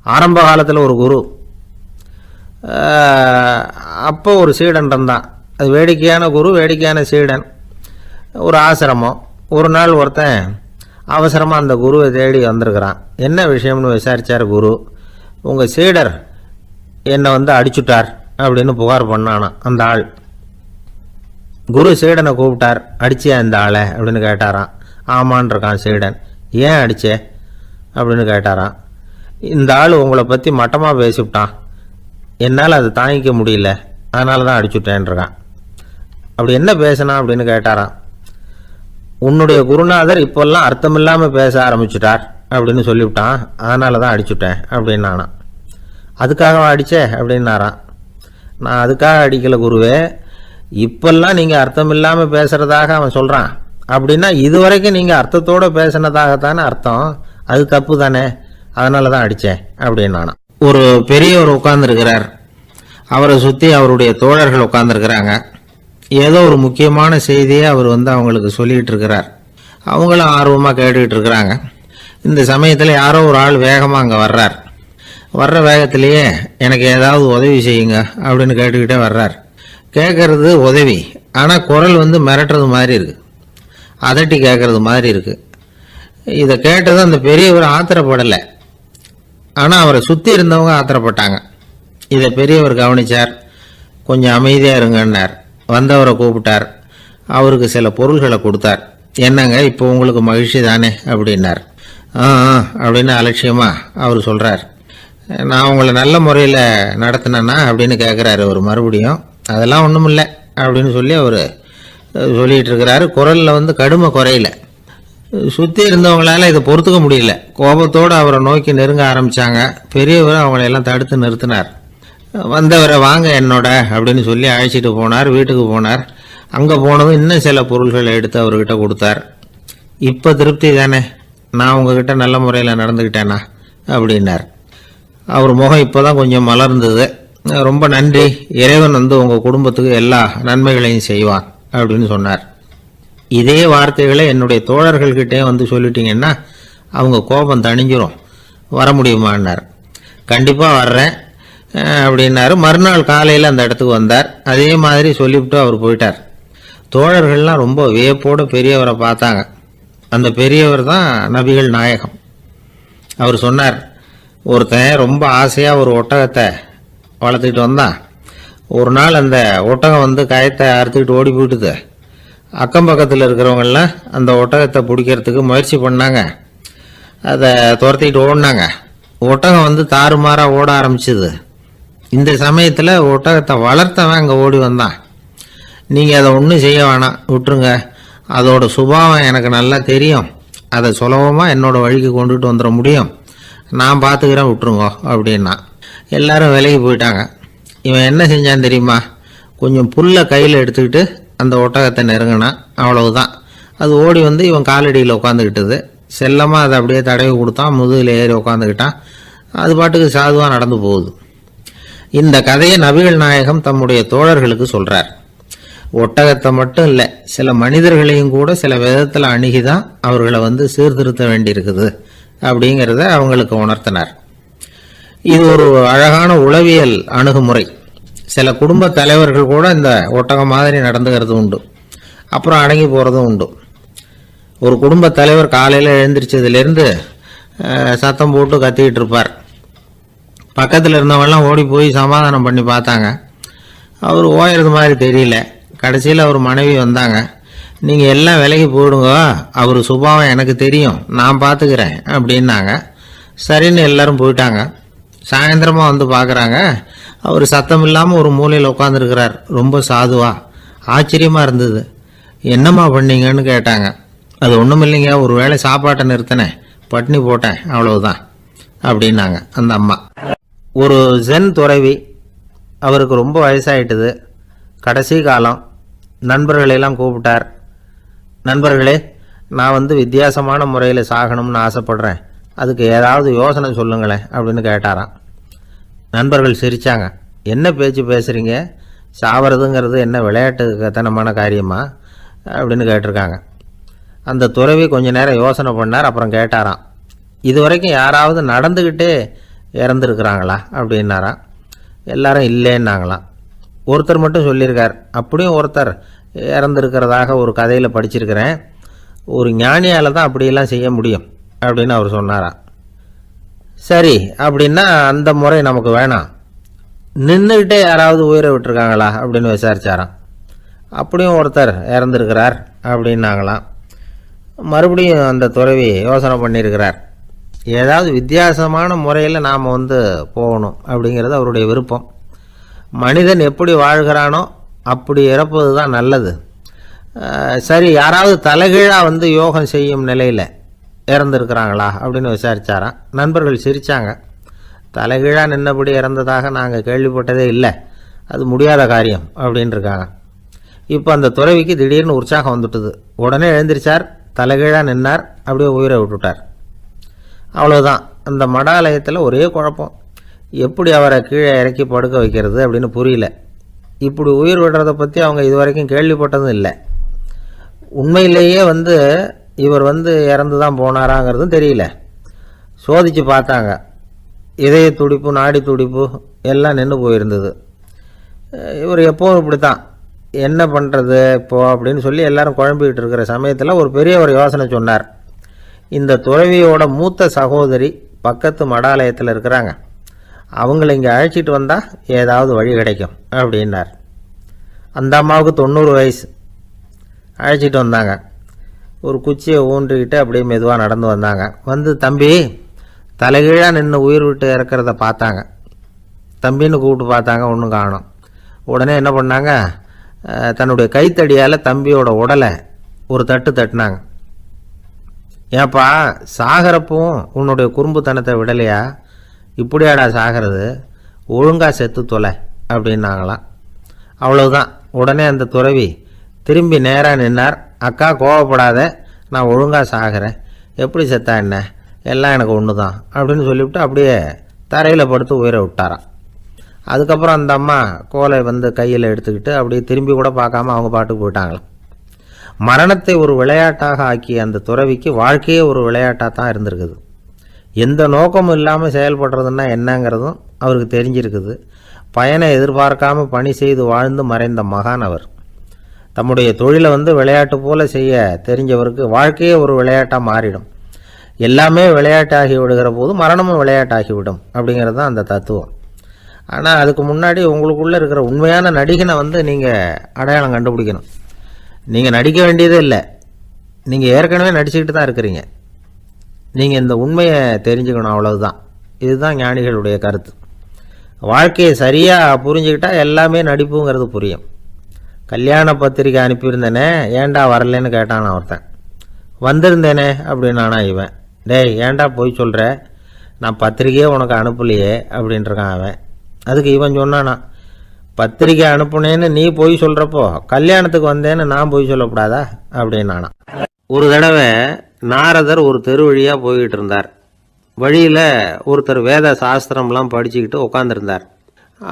ஆரம்ப காலத்தில் ஒரு குரு, அப்போ ஒரு சீடன் இருந்தான். அது வேடிக்கையான குரு, வேடிக்கையான சீடன். ஒரு ஆசிரமம். ஒரு நாள் ஒருத்தன் அவசரமாக அந்த குருவை தேடி வந்திருக்கிறான். என்ன விஷயம்னு விசாரித்தார் குரு. உங்கள் சீடர் என்னை அடிச்சுட்டார் அப்படின்னு புகார் பண்ணானா அந்த ஆள். குரு சீடனை கூப்பிட்டார். அடிச்சியா இந்த ஆளை அப்படின்னு கேட்டாராம். ஆமான் இருக்கான் சீடன். ஏன் அடிச்சே அப்படின்னு கேட்டாராம். இந்த ஆள் உங்களை பற்றி மட்டமாக பேசிவிட்டான், என்னால் அதை தாங்கிக்க முடியல, அதனால தான் அடிச்சுட்டேன்ருக்கான். அப்படி என்ன பேசினா அப்படின்னு கேட்டாராம். உன்னுடைய குருநாதர் இப்போல்லாம் அர்த்தமில்லாமல் பேச ஆரம்பிச்சுட்டார் அப்படின்னு சொல்லிவிட்டான், அதனால தான் அடிச்சுட்டேன் அப்படின்னு நானா. அதுக்காக அடித்தே அப்படின்னாரான். நான் அதுக்காக அடிக்கலை குருவே, இப்பெல்லாம் நீங்கள் அர்த்தமில்லாமல் பேசுகிறதாக அவன் சொல்கிறான். அப்படின்னா இதுவரைக்கும் நீங்கள் அர்த்தத்தோடு பேசினதாகத்தானே அர்த்தம், அது தப்பு தானே, அதனால தான் அடித்தேன் அப்படின்னு நானா. ஒரு பெரியவர் உட்கார்ந்துருக்கிறார். அவரை சுற்றி அவருடைய தோழர்கள் உட்கார்ந்துருக்கிறாங்க. ஏதோ ஒரு முக்கியமான செய்தியை அவர் அவங்களுக்கு சொல்லிகிட்டு இருக்கிறார். அவங்களும் ஆர்வமாக கேட்டுக்கிட்டு இருக்கிறாங்க. இந்த சமயத்தில் யாரோ ஒரு ஆள் வேகமாக அங்கே வர்றார். வர்ற வேகத்திலேயே எனக்கு ஏதாவது உதவி செய்யுங்க அப்படின்னு கேட்டுக்கிட்டே வர்றார். கேட்கறது உதவி, ஆனால் குரல் மிரட்டுறது மாதிரி இருக்குது, அதட்டி கேட்கறது மாதிரி இருக்குது. இதை கேட்டது அந்த பெரியவர் ஆத்திரப்படலை, ஆனால் அவரை சுற்றி இருந்தவங்க ஆத்திரப்பட்டாங்க. இதை பெரியவர் கவனித்தார். கொஞ்சம் அமைதியாக இருங்கன்னார். வந்தவரை கூப்பிட்டார். அவருக்கு சில பொருள்களை கொடுத்தார். என்னங்க இப்போ உங்களுக்கு மகிழ்ச்சி தானே அப்படின்னார். அப்படின்னு அலட்சியமாக அவர் சொல்கிறார். நான் உங்களை நல்ல முறையில் நடத்தினேன்னா அப்படின்னு கேட்குறாரு அவர் மறுபடியும். அதெல்லாம் ஒன்றும் இல்லை அப்படின்னு சொல்லி அவர் சொல்லிகிட்டு இருக்கிறாரு. குரலில் கடுமை குறையில. சுற்றி இருந்தவங்களால இதை பொறுத்துக்க முடியல. கோபத்தோடு அவரை நோக்கி நெருங்க ஆரம்பித்தாங்க. பெரியவர் அவங்களையெல்லாம் தடுத்து நிறுத்தினார். வந்தவரை வாங்க என்னோட அப்படின்னு சொல்லி அழைச்சிட்டு போனார். வீட்டுக்கு போனார். அங்கே போனதும் இன்னும் சில பொருள்களை எடுத்து அவர்கிட்ட கொடுத்தார். இப்போ திருப்தி தானே, நான் உங்ககிட்ட நல்ல முறையில் நடந்துக்கிட்டேனா அப்படின்னார். அவர் முகம் இப்போ தான் கொஞ்சம் மலர்ந்தது. ரொம்ப நன்றி, இறைவன் உங்கள் குடும்பத்துக்கு எல்லா நன்மைகளையும் செய்வான் அப்படின்னு சொன்னார். இதே வார்த்தைகளை என்னுடைய தோழர்கள்கிட்டே சொல்லிட்டீங்கன்னா அவங்க கோபம் தணிஞ்சிரும், வர முடியுமான்னார். கண்டிப்பாக வர்றேன் அப்படின்னாரு. மறுநாள் காலையில் அந்த இடத்துக்கு வந்தார். அதே மாதிரி சொல்லிவிட்டு அவர் போயிட்டார். தோழர்கள்லாம் ரொம்ப வியப்போடு பெரியவரை பார்த்தாங்க. அந்த பெரியவர் தான் நபிகள் நாயகம். அவர் சொன்னார், ஒருத்தன் ரொம்ப ஆசையாக ஒரு ஒட்டகத்தை வளர்த்துக்கிட்டு வந்தான். ஒரு நாள் அந்த ஒட்டகம் கயத்தை அறுத்துக்கிட்டு ஓடி போயிட்டுது. அக்கம் பக்கத்தில் இருக்கிறவங்கெல்லாம் அந்த ஒட்டகத்தை பிடிக்கிறதுக்கு முயற்சி பண்ணாங்க. அதை துரத்திக்கிட்டு ஓடினாங்க. ஒட்டகம் தாறுமாறாக ஓட ஆரம்பிச்சுது. இந்த சமயத்தில் ஒட்டகத்தை வளர்த்தவன் அங்கே ஓடி வந்தான். நீங்கள் அதை ஒன்றும் செய்ய வேணாம், விட்டுருங்க, அதோட சுபாவம் எனக்கு நல்லா தெரியும், அதை சுலபமாக என்னோட வழிக்கு கொண்டுட்டு வந்துட முடியும், நான் பார்த்துக்கிறேன், விட்டுருங்கோ அப்படின்னா. எல்லாரும் விலகி போயிட்டாங்க. இவன் என்ன செஞ்சான் தெரியுமா? கொஞ்சம் புல்லை கையில் எடுத்துக்கிட்டு அந்த ஒட்டகத்தை நெருங்கினான். அவ்வளவுதான். அது ஓடி இவன் காலடியில் உட்காந்துக்கிட்டது. செல்லமாக அதை அப்படியே தடவி கொடுத்தான். முதுகில் ஏறி உட்காந்துக்கிட்டான். அது பாட்டுக்கு சாதுவாக நடந்து போகுது. இந்த கதையை நபிகள் நாயகம் தம்முடைய தோழர்களுக்கு சொல்கிறார். ஒட்டகத்தை மட்டும் இல்லை, சில மனிதர்களையும் கூட சில விதத்தில் அணுகிதான் அவர்களை சீர்திருத்த வேண்டியிருக்குது அப்படிங்கிறத அவங்களுக்கு உணர்த்தினார். இது ஒரு அழகான உளவியல் அணுகுமுறை. சில குடும்ப தலைவர்கள் கூட இந்த ஒட்டகம் மாதிரி நடந்துக்கிறது உண்டு, அப்புறம் அடங்கி போகிறதும் உண்டு. ஒரு குடும்ப தலைவர் காலையில் எழுந்திரிச்சதுலேருந்து சத்தம் போட்டு கத்திக்கிட்டு இருப்பார். பக்கத்தில் இருந்தவங்கெல்லாம் ஓடி போய் சமாதானம் பண்ணி பார்த்தாங்க. அவர் ஓயறது மாதிரி தெரியல. கடைசியில் அவர் மனைவி வந்தாங்க. நீங்கள் எல்லாம் விலகி போயிடுங்க, அவர் சுபாவம் எனக்கு தெரியும், நான் பார்த்துக்கிறேன் அப்படின்னாங்க. சரின்னு எல்லாரும் போயிட்டாங்க. சாயந்தரமாக பார்க்குறாங்க, அவர் சத்தம் இல்லாமல் ஒரு மூலையில் உட்காந்துருக்கிறார். ரொம்ப சாதுவா. ஆச்சரியமாக இருந்தது. என்னம்மா பண்ணீங்கன்னு கேட்டாங்க. அது ஒன்றும் இல்லைங்க, ஒரு வேளை சாப்பாட்டை நிறுத்தினேன், பட்னி போட்டேன், அவ்வளவுதான் அப்படின்னாங்க அந்த அம்மா. ஒரு ஜென் துறவி, அவருக்கு ரொம்ப வயசாயிட்டுது, கடைசி காலம். நண்பர்களெல்லாம் கூப்பிட்டார். நண்பர்களே, நான் வித்தியாசமான முறையில் சாகணும்னு ஆசைப்படுறேன், அதுக்கு ஏதாவது யோசனை சொல்லுங்களேன் அப்படின்னு கேட்டாராம். நண்பர்கள் சிரித்தாங்க. என்ன பேச்சு பேசுகிறீங்க, சாவறதுங்கிறது என்ன விளையாட்டு கத்தனமான காரியமா அப்படின்னு கேட்டிருக்காங்க. அந்த துறவி கொஞ்ச நேரம் யோசனை பண்ணார். அப்புறம் கேட்டாராம், இது வரைக்கும் யாராவது நடந்துக்கிட்டே இறந்துருக்குறாங்களா அப்படின்னாராம். எல்லாரும் இல்லைன்னாங்களாம். ஒருத்தர் மட்டும் சொல்லியிருக்கார், அப்படியும் ஒருத்தர் இறந்துருக்கிறதாக ஒரு கதையில் படிச்சிருக்கிறேன், ஒரு ஞானியால் தான் அப்படியெல்லாம் செய்ய முடியும் அப்படின்னு அவர் சொன்னாராம். சரி அப்படின்னா அந்த முறை நமக்கு வேணாம், நின்றுக்கிட்டே யாராவது உயிரை விட்டுருக்காங்களா அப்படின்னு விசாரிச்சாராம். அப்படியும் ஒருத்தர் இறந்துருக்கிறார் அப்படின்னாங்களாம். மறுபடியும் அந்த துறவி யோசனை பண்ணியிருக்கிறார், ஏதாவது வித்தியாசமான முறையில் நாம் போகணும் அப்படிங்கிறது அவருடைய விருப்பம். மனிதன் எப்படி வாழ்கிறானோ அப்படி இறப்பது தான் நல்லது. சரி, யாராவது தலைகீழாக யோகம் செய்யும் நிலையில் இறந்துருக்கிறாங்களா அப்படின்னு விசாரித்தாராம். நண்பர்கள் சிரித்தாங்க. தலைகீழாக நின்னபடி இறந்ததாக நாங்கள் கேள்விப்பட்டதே இல்லை, அது முடியாத காரியம் அப்படின்னு இருக்காங்க. இப்போ அந்த துறவிக்கு திடீர்னு உற்சாகம் வந்துட்டுது. உடனே எழுந்திரிச்சார், தலைகீழாக நின்னார், அப்படியே உயிரை விட்டுட்டார். அவ்வளோதான். அந்த மடாலயத்தில் ஒரே குழப்பம், எப்படி அவரை கீழே இறக்கி படுக்க வைக்கிறது அப்படின்னு புரியல. இப்படி உயிர் விடுறதை பற்றி அவங்க இதுவரைக்கும் கேள்விப்பட்டதும் இல்லை. உண்மையிலேயே இவர் இறந்து தான் போனாராங்கிறதும் தெரியல. சோதித்து பார்த்தாங்க, இதய துடிப்பு, நாடி துடிப்பு எல்லாம் நின்று போயிருந்தது. இவர் எப்போவும் இப்படி தான், என்ன பண்ணுறது இப்போது அப்படின்னு சொல்லி எல்லாரும் குழம்பிக்கிட்டு இருக்கிற சமயத்தில் ஒரு பெரியவர் யோசனை சொன்னார். இந்த துறவியோட மூத்த சகோதரி பக்கத்து மடாலயத்தில் இருக்கிறாங்க, அவங்கள இங்கே அழைச்சிட்டு வந்தால் ஏதாவது வழி கிடைக்கும் அப்படின்னார். அந்த அம்மாவுக்கு 90 வயசு. அழைச்சிட்டு வந்தாங்க. ஒரு குச்சியை ஊன்றிக்கிட்டு அப்படியே மெதுவாக நடந்து வந்தாங்க. தம்பி, தலைகீழாக நின்று உயிர் விட்டு இறக்கிறத பார்த்தாங்க. தம்பின்னு கூப்பிட்டு பார்த்தாங்க, ஒன்றும் காணோம். உடனே என்ன பண்ணாங்க, தன்னுடைய கைத்தடியால் தம்பியோட உடலை ஒரு தட்டு தட்டினாங்க. ஏப்பா, சாகிறப்பவும் உன்னுடைய குறும்புத்தனத்தை விடலையா, இப்படியாடா சாகிறது, ஒழுங்காக செத்து தொலை அப்படின்னாங்களாம். அவ்வளவுதான். உடனே அந்த துறவி திரும்பி நேராக நின்னார். அக்கா, கோவப்படாத, நான் ஒழுங்காக சாகிறேன், எப்படி செத்தா என்ன, எல்லாம் எனக்கு ஒன்று தான் அப்படின்னு சொல்லிவிட்டு அப்படியே தரையில் படுத்து உயிரை விட்டாராம். அதுக்கப்புறம் அந்த அம்மா கோலை கையில் எடுத்துக்கிட்டு அப்படியே திரும்பி கூட பார்க்காம அவங்க பாட்டுக்கு போயிட்டாங்களாம். மரணத்தை ஒரு விளையாட்டாக ஆக்கிய அந்த துறவிக்கு வாழ்க்கையே ஒரு விளையாட்டாக தான் இருந்திருக்குது. எந்த நோக்கமும் இல்லாமல் செயல்படுறதுன்னா என்னங்கிறதும் அவருக்கு தெரிஞ்சிருக்குது. பயனை எதிர்பார்க்காம பணி செய்து வாழ்ந்து மறைந்த மகான் அவர். தம்முடைய தொழிலை விளையாட்டு போல செய்ய தெரிஞ்சவருக்கு வாழ்க்கையே ஒரு விளையாட்டாக மாறிடும். எல்லாமே விளையாட்டாகி விடுகிற போது மரணமும் விளையாட்டாகிவிடும் அப்படிங்கிறது தான் அந்த தத்துவம். ஆனால் அதுக்கு முன்னாடி உங்களுக்குள்ளே இருக்கிற உண்மையான நடிகனை நீங்கள் அடையாளம் கண்டுபிடிக்கணும். நீங்கள் நடிக்க வேண்டியதே இல்லை, நீங்கள் ஏற்கனவே நடிச்சுக்கிட்டு தான் இருக்கிறீங்க. நீங்கள் இந்த உண்மையை தெரிஞ்சுக்கணும், அவ்வளவுதான். இதுதான் ஞானிகளுடைய கருத்து. வாழ்க்கையை சரியாக புரிஞ்சுக்கிட்டால் எல்லாமே நடிப்புங்கிறது புரியும். கல்யாண பத்திரிக்கை அனுப்பியிருந்தேனே, ஏன்டா வரலன்னு கேட்டான் ஒருத்தன். வந்திருந்தேனே அப்படின்னானா இவன். டேய், ஏன்டா போய் சொல்கிற, நான் பத்திரிக்கையே உனக்கு அனுப்பலையே அப்படின்ட்டுருக்கான் அவன். அதுக்கு இவன் சொன்னானா, பத்திரிக்கை அனுப்புனேன்னு நீ போய் சொல்கிறப்போ கல்யாணத்துக்கு வந்தேன்னு நான் போய் சொல்லக்கூடாதா அப்படின்னானா. ஒரு தடவை நாரதர் ஒரு தெரு வழியாக போய்கிட்டு இருந்தார். வழியில் ஒருத்தர் வேத சாஸ்திரம்லாம் படிச்சுக்கிட்டு உட்காந்துருந்தார்.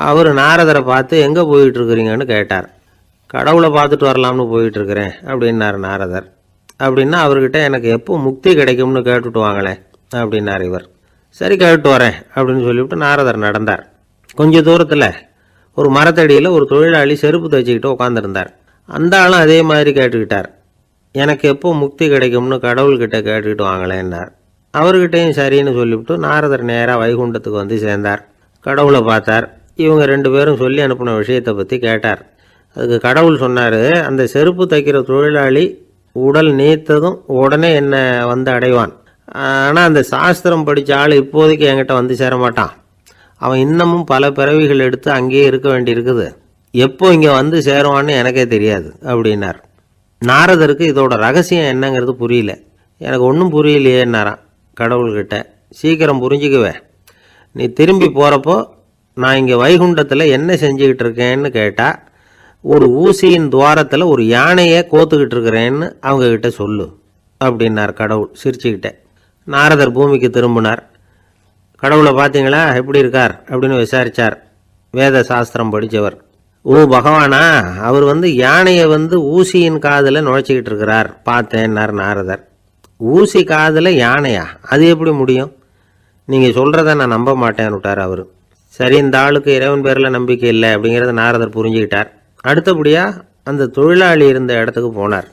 அவர் நாரதரை பார்த்து எங்கே போயிட்டு இருக்கிறீங்கன்னு கேட்டார். கடவுளை பார்த்துட்டு வரலாம்னு போயிட்டுருக்கிறேன் அப்படின்னார் நாரதர். அப்படின்னா அவர்கிட்ட எனக்கு எப்போ முக்தி கிடைக்கும்னு கேட்டுட்டு வாங்களேன் அப்படின்னார் இவர். சரி, கேட்டு வரேன் அப்படின்னு சொல்லிவிட்டு நாரதர் நடந்தார். கொஞ்சம் தூரத்தில் ஒரு மரத்தடியில் ஒரு தொழிலாளி செருப்பு தைச்சிக்கிட்டு உட்காந்துருந்தார். அந்த ஆளும் அதே மாதிரி கேட்டுக்கிட்டார். எனக்கு எப்போ முக்தி கிடைக்கும்னு கடவுள்கிட்ட கேட்டுக்கிட்டு வாங்களேன்னார். அவர்கிட்டையும் சரின்னு சொல்லிவிட்டு நாரதர் நேராக வைகுண்டத்துக்கு சேர்ந்தார். கடவுளை பார்த்தார். இவங்க 2 பேரும் சொல்லி அனுப்பின விஷயத்தை பற்றி கேட்டார். அதுக்கு கடவுள் சொன்னார், அந்த செருப்பு தைக்கிற தொழிலாளி உடல் நீத்ததும் உடனே என்னை அடைவான். ஆனால் அந்த சாஸ்திரம் படித்த ஆள் இப்போதைக்கு என்கிட்ட சேர மாட்டான். அவன் இன்னமும் பல பிறவிகள் எடுத்து அங்கேயே இருக்க வேண்டியிருக்குது. எப்போ இங்கே சேருவான்னு எனக்கே தெரியாது அப்படின்னார். நாரதருக்கு இதோட ரகசியம் என்னங்கிறது புரியல. எனக்கு ஒன்றும் புரியலையேன்னாரான் கடவுள்கிட்ட. சீக்கிரம் புரிஞ்சுக்குவேன், நீ திரும்பி போகிறப்போ நான் இங்கே வைகுண்டத்தில் என்ன செஞ்சுக்கிட்டு இருக்கேன்னு கேட்டால், ஒரு ஊசியின் துவாரத்தில் ஒரு யானையை கோத்துக்கிட்டு இருக்கிறேன்னு அவங்கக்கிட்ட சொல்லு அப்படின்னார் கடவுள் சிரிச்சுக்கிட்டே. நாரதர் பூமிக்கு திரும்பினார். கடவுளை பார்த்தீங்களா, எப்படி இருக்கார் அப்படின்னு விசாரித்தார் வேத சாஸ்திரம் படித்தவர். ஓ பகவானா, அவர் யானையை ஊசியின் காதில் நுழைச்சிக்கிட்டு இருக்கிறார் பார்த்தேன்னார் நாரதர். ஊசி காதில் யானையா, அது எப்படி முடியும்? நீங்கள் சொல்கிறத நான் நம்ப மாட்டேன்னு விட்டார் அவர். சரி, இந்த ஆளுக்கு இறைவன் பேரில் நம்பிக்கை இல்லை அப்படிங்கிறத நாரதர் புரிஞ்சுக்கிட்டார். அடுத்தபடியாக அந்த தொழிலாளி இருந்த இடத்துக்கு போனார்.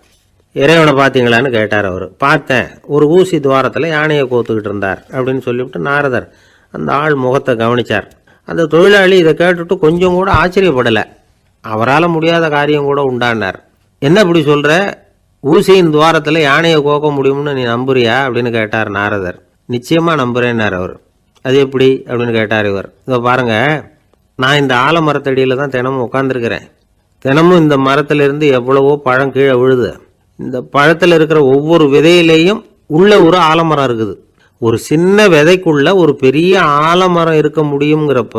இறைவனை பார்த்தீங்களான்னு கேட்டார் அவர். பார்த்தேன், ஒரு ஊசி துவாரத்தில் யானையை கோத்துக்கிட்டு இருந்தார் அப்படின்னு சொல்லிவிட்டு நாரதர் அந்த ஆள் முகத்தை கவனித்தார். அந்த தொழிலாளி இதை கேட்டுட்டு கொஞ்சம் கூட ஆச்சரியப்படலை. அவரால் முடியாத காரியம் கூட உண்டானார். என்ன இப்படி சொல்கிற, ஊசியின் துவாரத்தில் யானையை கோக்க முடியும்னு நீ நம்புறியா அப்படின்னு கேட்டார் நாரதர். நிச்சயமாக நம்புகிறேன்னார் அவர். அது எப்படி அப்படின்னு கேட்டார் இவர். இதை பாருங்கள், நான் இந்த ஆலமரத்தடியில் தான் தினமும் உட்காந்துருக்கிறேன். தினமும் இந்த மரத்திலிருந்து எவ்வளவோ பழம் கீழே விழுது. இந்த பழத்தில் இருக்கிற ஒவ்வொரு விதையிலையும் உள்ள ஒரு ஆலமரம் இருக்குது. ஒரு சின்ன விதைக்குள்ள ஒரு பெரிய ஆலமரம் இருக்க முடியுங்கிறப்ப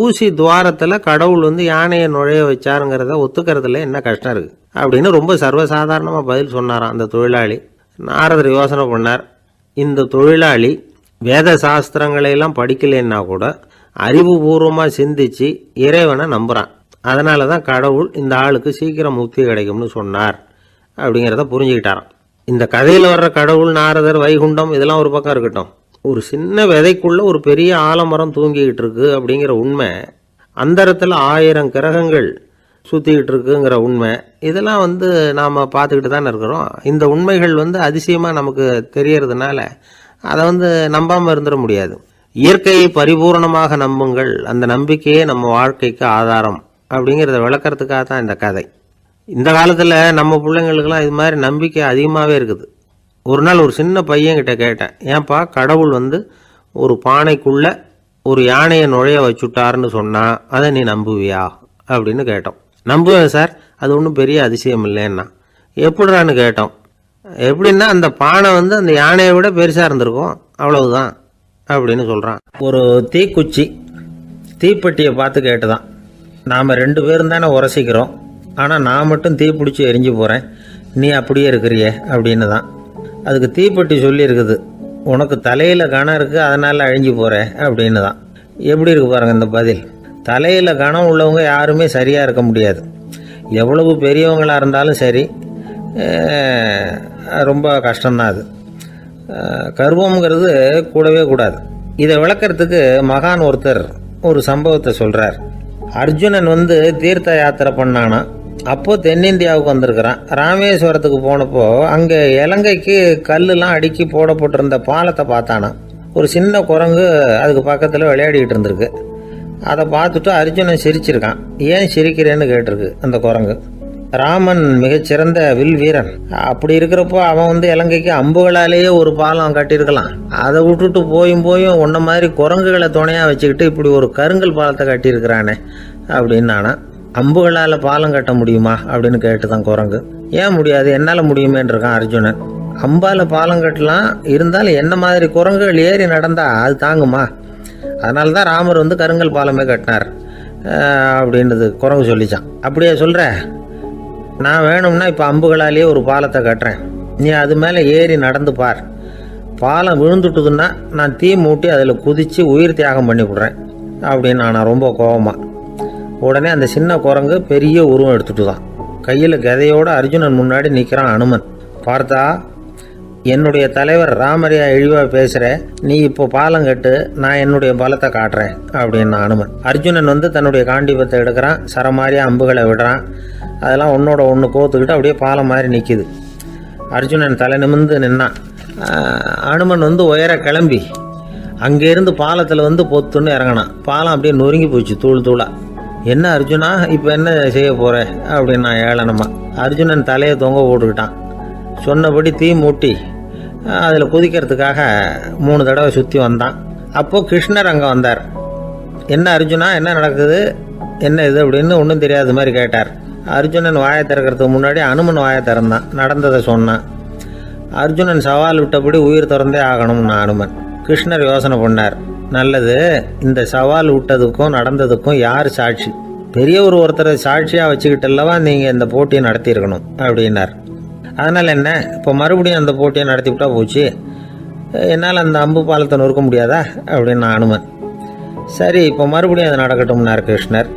ஊசி துவாரத்தில் கடவுள் யானையை நுழைய வச்சாருங்கிறத ஒத்துக்கிறதுல என்ன கஷ்டம் இருக்குது அப்படின்னு ரொம்ப சர்வசாதாரணமாக பதில் சொன்னாராம் அந்த தொழிலாளி. நாரதர் யோசனை பண்ணார். இந்த தொழிலாளி வேத சாஸ்திரங்களையெல்லாம் படிக்கலைன்னா கூட அறிவுபூர்வமாக சிந்திச்சு இறைவனை நம்புகிறான். அதனால தான் கடவுள் இந்த ஆளுக்கு சீக்கிரம் முக்தி கிடைக்கும்னு சொன்னார் அப்படிங்கிறத புரிஞ்சுக்கிட்டாராம். இந்த கதையில் வர்ற கடவுள், நாரதர், வைகுண்டம் இதெல்லாம் ஒரு பக்கம் இருக்கட்டும், ஒரு சின்ன விதைக்குள்ள ஒரு பெரிய ஆலமரம் தூங்கிக்கிட்டு இருக்கு அப்படிங்கிற உண்மை, அந்தரத்தில் 1000 கிரகங்கள் சுற்றிக்கிட்டு இருக்குங்கிற உண்மை, இதெல்லாம் நாம் பார்த்துக்கிட்டு தானே இருக்கிறோம். இந்த உண்மைகள் அதிசயமாக நமக்கு தெரியறதுனால அதை நம்பாமல் இருந்துட முடியாது. இயற்கையை பரிபூர்ணமாக நம்புங்கள், அந்த நம்பிக்கையே நம்ம வாழ்க்கைக்கு ஆதாரம் அப்படிங்கிறத விளக்கறதுக்காக தான் இந்த கதை. இந்த காலத்தில் நம்ம பிள்ளைங்களுக்கெல்லாம் இது மாதிரி நம்பிக்கை அதிகமாகவே இருக்குது. ஒரு நாள் ஒரு சின்ன பையன்கிட்ட கேட்டேன், ஏன்பா கடவுள் ஒரு பானைக்குள்ளே ஒரு யானையை நுழைய வச்சுட்டாருன்னு சொன்னால் அதை நீ நம்புவியா அப்படின்னு கேட்டோம். நம்புவேன் சார், அது ஒன்றும் பெரிய அதிசயம் இல்லைன்னா. எப்படிறான்னு கேட்டோம். எப்படின்னா அந்த பானை அந்த யானையை விட பெருசாக இருந்திருக்கும், அவ்வளவுதான் அப்படின்னு சொல்கிறான். ஒரு தீக்குச்சி தீப்பெட்டியை பார்த்து கேட்டுதான், நாம் 2 பேரும் தானே உரசிக்கிறோம், ஆனால் நான் மட்டும் தீ பிடிச்சி எரிஞ்சு போகிறேன், நீ அப்படியே இருக்கிறியே அப்படின்னு தான். அதுக்கு தீப்பெட்டி சொல்லியிருக்குது, உனக்கு தலையில் கணம் இருக்குது அதனால் அழிஞ்சு போகிற அப்படின்னு தான். எப்படி இருக்கு பாருங்கள் இந்த பதில். தலையில் கணம் உள்ளவங்க யாருமே சரியாக இருக்க முடியாது. எவ்வளவு பெரியவங்களாக இருந்தாலும் சரி, ரொம்ப கஷ்டம்தான் அது. கர்வம்ங்கிறது கூடவே கூடாது. இதை விளக்கிறதுக்கு மகான் ஒருத்தர் ஒரு சம்பவத்தை சொல்கிறார். அர்ஜுனன் தீர்த்த யாத்திரை பண்ணானா. அப்போது தென்னிந்தியாவுக்கு வந்திருக்கிறான். ராமேஸ்வரத்துக்கு போனப்போ அங்கே இலங்கைக்கு கல்லுலாம் அடுக்கி போடப்பட்டிருந்த பாலத்தை பார்த்தானா. ஒரு சின்ன குரங்கு அதுக்கு பக்கத்தில் விளையாடிக்கிட்டு இருந்திருக்கு. அதை பார்த்துட்டு அர்ஜுனன் சிரிச்சிருக்கான். ஏன் சிரிக்கிறேன்னு கேட்டிருக்கு அந்த குரங்கு. ராமன் மிகச்சிறந்த வில் வீரன். அப்படி இருக்கிறப்போ அவன் இலங்கைக்கு அம்புகளாலேயே ஒரு பாலம் கட்டியிருக்கலாம். அதை விட்டுட்டு போயும் உன்ன மாதிரி குரங்குகளை துணையாக வச்சுக்கிட்டு இப்படி ஒரு கருங்கல் பாலத்தை கட்டியிருக்கிறானே அப்படின்னு நானா. அம்புகளால் பாலம் கட்ட முடியுமா அப்படின்னு கேட்டு தான் குரங்கு. ஏன் முடியாது, என்னால் முடியுமேன்னு இருக்கான் அர்ஜுனன். அம்பால் பாலம் கட்டலாம், இருந்தாலும் என்ன மாதிரி குரங்குகள் ஏறி நடந்தா அது தாங்குமா? அதனால தான் ராமர் கருங்கல் பாலமே கட்டினார் அப்படின்றது குரங்கு சொல்லிச்சான். அப்படியே சொல்கிற, நான் வேணும்னா இப்போ அம்புகளாலேயே ஒரு பாலத்தை கட்டுறேன், நீ அது மேலே ஏறி நடந்து பார். பாலம் விழுந்துட்டுதுன்னா நான் தீ மூட்டி அதில் குதித்து உயிர் தியாகம் பண்ணி விட்றேன் அப்படின்னு நான் ரொம்ப கோபமாக. உடனே அந்த சின்ன குரங்கு பெரிய உருவம் எடுத்துட்டு தான் கையில் கதையோடு அர்ஜுனன் முன்னாடி நிற்கிறான் அனுமன். பார்த்தா, என்னுடைய தலைவர் ராமரையா இழிவாக பேசுகிற, நீ இப்போ பாலம் கட்டு, நான் என்னுடைய பலத்தை காட்டுறேன் அப்படின்னு அனுமன். அர்ஜுனன் தன்னுடைய காண்டிபத்தை எடுக்கிறான், சரமாரியாக அம்புகளை விடுறான். அதெல்லாம் ஒன்றோட ஒன்று கோத்துக்கிட்டு அப்படியே பாலம் மாதிரி நிற்கிது. அர்ஜுனன் தலை நிமிர்ந்து நின்னான். அனுமன் உயர கிளம்பி அங்கேருந்து பாலத்தில் பொத்துன்னு இறங்கினான். பாலம் அப்படியே நொறுங்கி போச்சு தூள் தூளாக. என்ன அர்ஜுனா, இப்போ என்ன செய்ய போகிற அப்படின்னு நான் ஏளனமா. அர்ஜுனன் தலையை தொங்க போட்டுக்கிட்டான். சொன்னபடி தீ மூட்டி அதில் குதிக்கிறதுக்காக 3 தடவை சுற்றி வந்தான். அப்போது கிருஷ்ணர் அங்கே வந்தார். என்ன அர்ஜுனா, என்ன நடக்குது, என்ன இது அப்படின்னு ஒன்றும் தெரியாத மாதிரி கேட்டார். அர்ஜுனன் வாயை திறக்கிறதுக்கு முன்னாடி அனுமன் வாயை திறந்தான், நடந்ததை சொன்னான். அர்ஜுனன் சவால் விட்டபடி உயிர் திறந்தே ஆகணும்னு அனுமன். கிருஷ்ணர் யோசனை பண்ணார். நல்லது, இந்த சவால் விட்டதுக்கும் நடந்ததுக்கும் யார் சாட்சி? பெரியவர் ஒருத்தரை சாட்சியாக வச்சுக்கிட்டல்லவா நீங்கள் இந்த போட்டியை நடத்தியிருக்கணும் அப்படின்னார். அதனால் என்ன, இப்போ மறுபடியும் அந்த போட்டியை நடத்தி விட்டா போச்சு, என்னால் அந்த அம்பு பாலத்தை நொறுக்க முடியாதா அப்படின்னு அனுமன். சரி, இப்போ மறுபடியும் அது நடக்கட்டும்னார் கிருஷ்ணர்.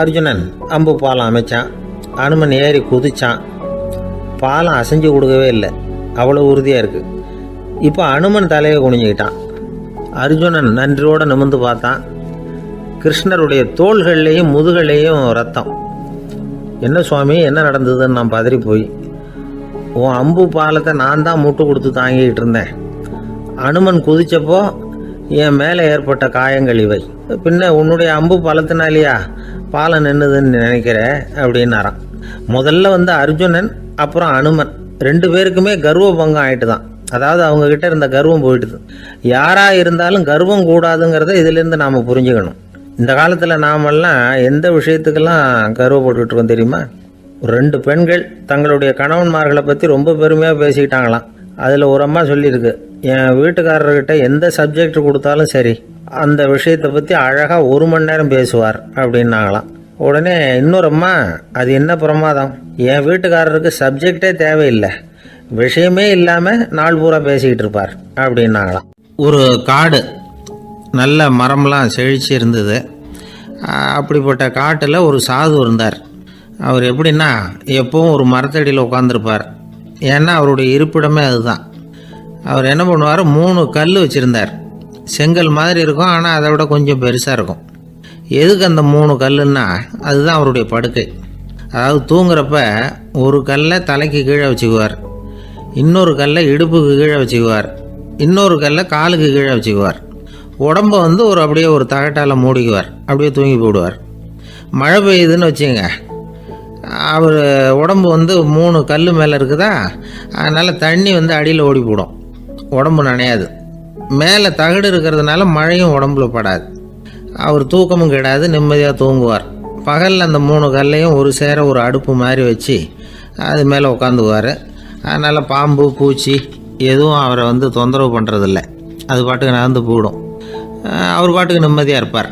அர்ஜுனன் அம்பு பாலம் அமைச்சான். அனுமன் ஏறி குதிச்சான். பாலம் அசைஞ்சு கொடுக்கவே இல்லை, அவ்வளோ உறுதியாக இருக்குது. இப்போ அனுமன் தலையை குனிஞ்சிக்கிட்டான். அர்ஜுனன் நன்றியோடு நிமிர்ந்து பார்த்தான். கிருஷ்ணருடைய தோள்கள்லேயும் முதுகள்லேயும் ரத்தம். என்ன சுவாமி, என்ன நடந்ததுன்னு நான் பதறி போய், உன் அம்பு பாலத்தை நான் தான் முட்டு கொடுத்து தாங்கிக்கிட்டு இருந்தேன். அனுமன் குதிச்சப்போ என் மேலே ஏற்பட்ட காயங்கள் இவை. பின்ன உன்னுடைய அம்பு பாலத்தினாலேயா பாலம் நின்றுதுன்னு நினைக்கிற அப்படின்னாரான். முதல்ல அர்ஜுனன் அப்புறம் அனுமன் 2 பேருக்குமே கர்வ பங்கம் ஆயிட்டு தான். அதாவது அவங்கக்கிட்ட இருந்த கர்வம் போயிட்டுது. யாராக இருந்தாலும் கர்வம் கூடாதுங்கிறத இதிலேருந்து நாம் புரிஞ்சுக்கணும். இந்த காலத்தில் நாமெல்லாம் எந்த விஷயத்துக்கெல்லாம் கர்வப்பட்டுருக்கோம் தெரியுமா? 2 பெண்கள் தங்களுடைய கணவன்மார்களை பற்றி ரொம்ப பெருமையாக பேசிக்கிட்டாங்களாம். அதில் ஒரு அம்மா சொல்லியிருக்கு, என் வீட்டுக்காரர்கிட்ட எந்த சப்ஜெக்ட் கொடுத்தாலும் சரி அந்த விஷயத்தை பற்றி அழகாக 1 மணி நேரம் பேசுவார் அப்படின்னாங்களாம். உடனே இன்னொரு அம்மா, அது என்ன பிரமாதம், என் வீட்டுக்காரருக்கு சப்ஜெக்டே தேவையில்லை, விஷயமே இல்லாமல் நாள் பூரா பேசிக்கிட்டு இருப்பார் அப்படின்னாங்களாம். ஒரு காடு, நல்ல மரம்லாம் செழிச்சு இருந்தது. அப்படிப்பட்ட காட்டில் ஒரு சாது இருந்தார். அவர் எப்படின்னா எப்பவும் ஒரு மரத்தடியில் உட்காந்துருப்பார். ஏன்னா அவருடைய இருப்பிடமே அதுதான். அவர் என்ன பண்ணுவார், 3 கல் வச்சுருந்தார். செங்கல் மாதிரி இருக்கும், ஆனால் அதை விட கொஞ்சம் பெருசாக இருக்கும். எதுக்கு அந்த 3 கல்லுன்னா அதுதான் அவருடைய படுக்கை. அதாவது தூங்குறப்ப ஒரு கல்லை தலைக்கு கீழே வச்சுக்குவார், இன்னொரு கல்லை இடுப்புக்கு கீழே வச்சுக்குவார், இன்னொரு கல்லை காலுக்கு கீழே வச்சுக்குவார். உடம்பை அப்படியே ஒரு தகட்டால் மூடிக்குவார், அப்படியே தூங்கி போடுவார். மழை பெய்யுதுன்னு வச்சுங்க, அவர் உடம்பு 3 கல் மேலே இருக்குதா, அதனால் தண்ணி அடியில் ஓடி போடும், உடம்பு நனையாது. மேலே தகடு இருக்கிறதுனால மழையும் உடம்புல படாது. அவர் தூக்கமும் கிடாது, நிம்மதியாக தூங்குவார். பகலில் அந்த 3 கல்லையும் ஒரு சேர ஒரு அடுப்பு மாதிரி வச்சு அது மேலே உட்காந்துக்குவார். அதனால் பாம்பு பூச்சி எதுவும் அவரை தொந்தரவு பண்ணுறதில்ல, அது பாட்டுக்கு நடந்து போயிடும். அவர் பாட்டுக்கு நிம்மதியாக இருப்பார்.